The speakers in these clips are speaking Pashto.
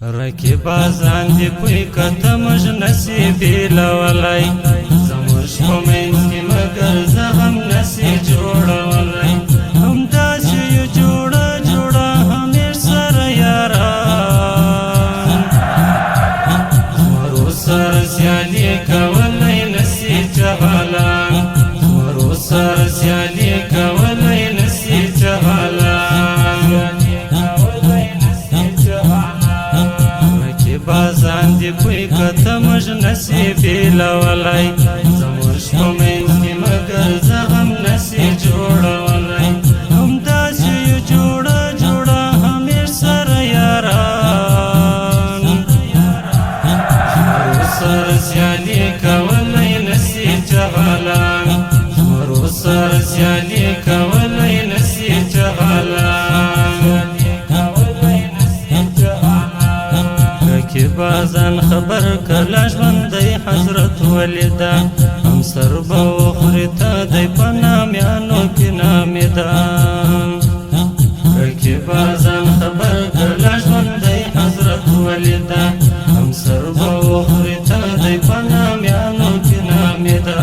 رقیبازان دی پوی کته مج نصیبی لولای زموږ په منځ کې مګر زه هم نصیب جوړولای هم داسې یو جوړه جوړه همیش سره یاران زمرو سره سیالي کولی نسی جهالان زمرو سره سیالي کولی نسی جهالان بازان دی پوی کته مج نصیبی لولای زموږ په منځ کې مګر زه هم نصیب جوړولای هم داسې یو جوړه جوړه همیش سره یاران زمرو سره سیالي کولی نسی جهالان زمرو سره سیالي کولی نسی جهالان بازان خبر کلا ژوندی حضرت ولیدا هم سر به وخوري ته دی په نامیانو کې نامیدا بازان خبر کلا ژوندی حضرت ولیدا هم سر به وخوري ته دی په نامیانو کې نامیدا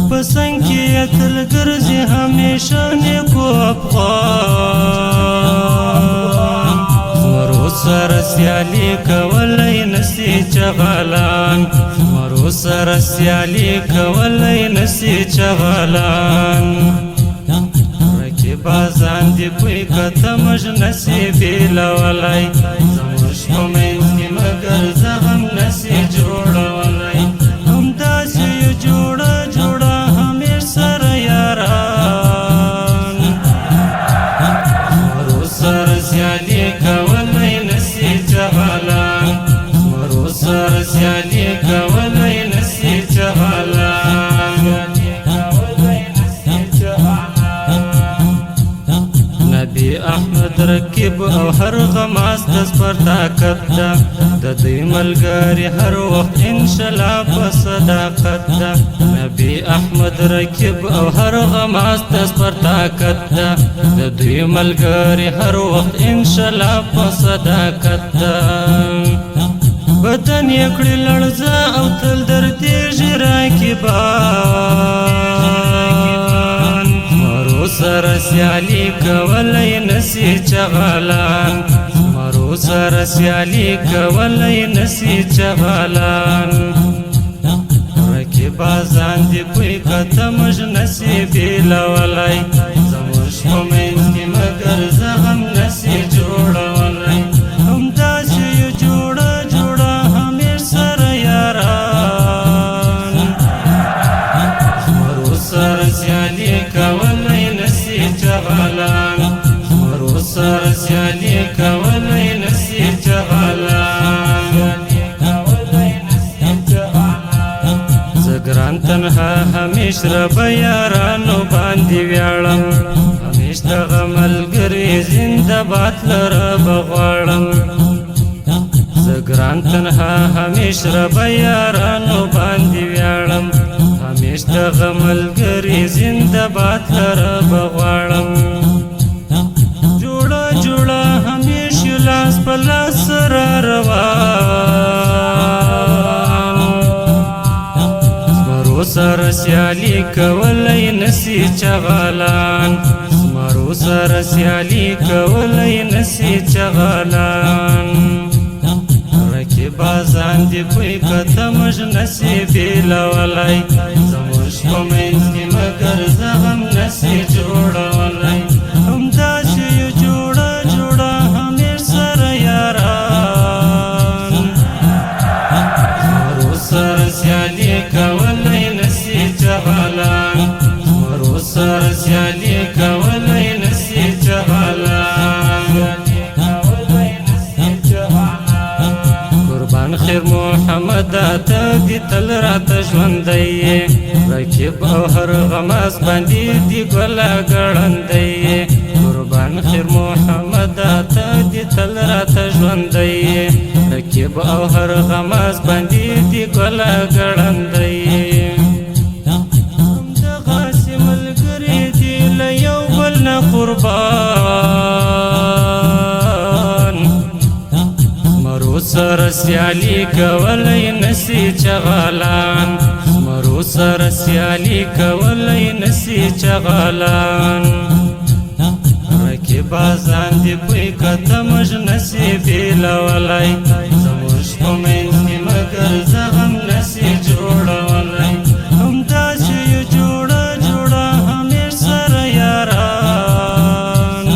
په څنګ کې یې تل ګرځي همیشه نیکو افغان سره سیالي کولی نسی چغالان زمرو سره سیالي کولی نسی چغالان رقیبازان دی پوی کته مج نصیبی لولای زموږ په منځ کې مګر زه هم نصیب جوړولای هم داسې یو جوړه جوړه همیش سره یاران زمرو سره سیالي کولی جهالان زمرو سره سیالي کولی نسی جهالان نبی احمد رقیب او هر غماز دس پر طاقت ده د دوی ملګري هر وخت انشاءالله په صداقت ده نبی احمد رقیب او هر غماز دس پر طاقت ده د دوی ملګري هر وخت انشاءالله په صداقت ده بدن یې کړي لړزه او تل دردېږي راکبان زمرو سره سیالي کولی نسی چغالان زمرو سره سیالي کولی نسی چغالان رقیبازان دی پوی کته مج نصیبی لولای زموږ په منځ کې مګر زه هم نصیب جوړولای هم داسې یو جوړه جوړه همیش سره یاران زمرو سره سیالي کولی نسی جهالان زمرو سره سیالي کولی نسی جهالان ګران تنها همیش رب یارانو باندې ویاړم همیش دغه ملګري زنده باد لره بغواړم زه ګران تنها همیش رب یارانو باندې ویاړم همیش دغه ملګري زنده باد لره بغواړم جوړه جوړه همیش لاس په لاس سره روان سره سیالي کولی نسی چغالان زمرو سره سیالي کولی نسی چغالان رقیبازان دی پوی کته مج نصیبی لولای زموږ په منځ کې مګر زه هم نصیب جوړولای هم داسې یو جوړه جوړه همیش سره یاران زمرو سره سیالي کولی جهالان زمرو سره سیالي کولی نسی جهالان قربان خیر محمد ته دی تل راته ژوندی رقیب او هر غماز باندې دی ګله ګړندی قربان خیر محمد ته دی تل راته ژوندی رقیب او هر غماز باندې دی ګله ګړندی قربان سر سیالی کولی نسی چغالان زمرو سر سیالی کولی نسی چغالان رکیبازان دی پوی کتمج نسی بیلولی زمرش پمینی مگر زغم نسی جوڑولی هم داسی جوڑا جوڑا همیر سر یاران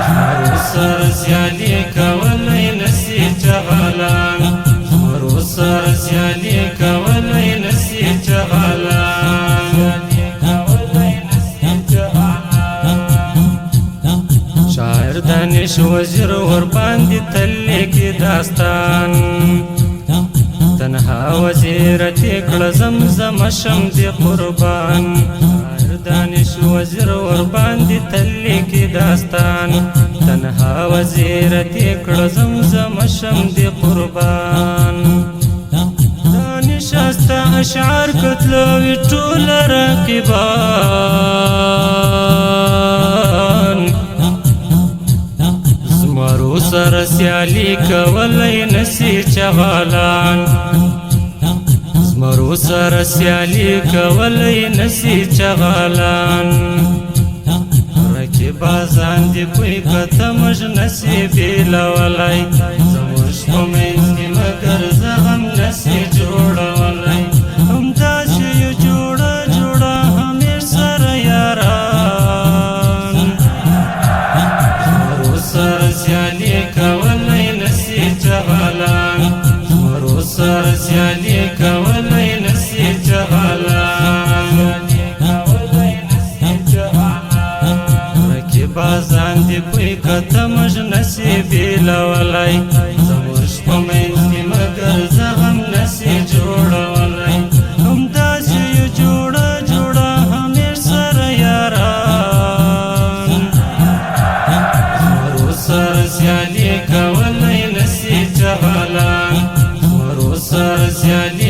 زمرو سر سیالی کولی نسی چغالان زمرو سر سیالی کولی نسی چغالان شاعر دانش وزیر ورباندی تلی کی داستان تنها وزیرتی کړ زمزم شم دی قربان شاعر دانش وزیر ورباندی تلی کی داستان تنها وزیرتی کړ زمزم شم دی قربان دانش استا اشعار کتلوی ټول رقیبان زمرو سر سیالی کولی نسی چغالان زمرو سر سیالی کولی نسی چغالان رکیبازان دی پوی کتمج نسی بیلولی زمرش پمینی مگر زغم نسی جوڑولی هم داسی جوڑا جوڑا همیر سر یاران زمرو سر سیالی کولی نسی چغالان زمرو سر سیالی کولی نسی چغالان رکیبازان دی پوی کتمج نسی بیلولی زمرش پمینی مگر زغم نسی جوڑولی هم داسی جوڑا جوڑا همیر سر یاران زمرو سر سیالی کولی نسی چغالان زمرو سر سیالی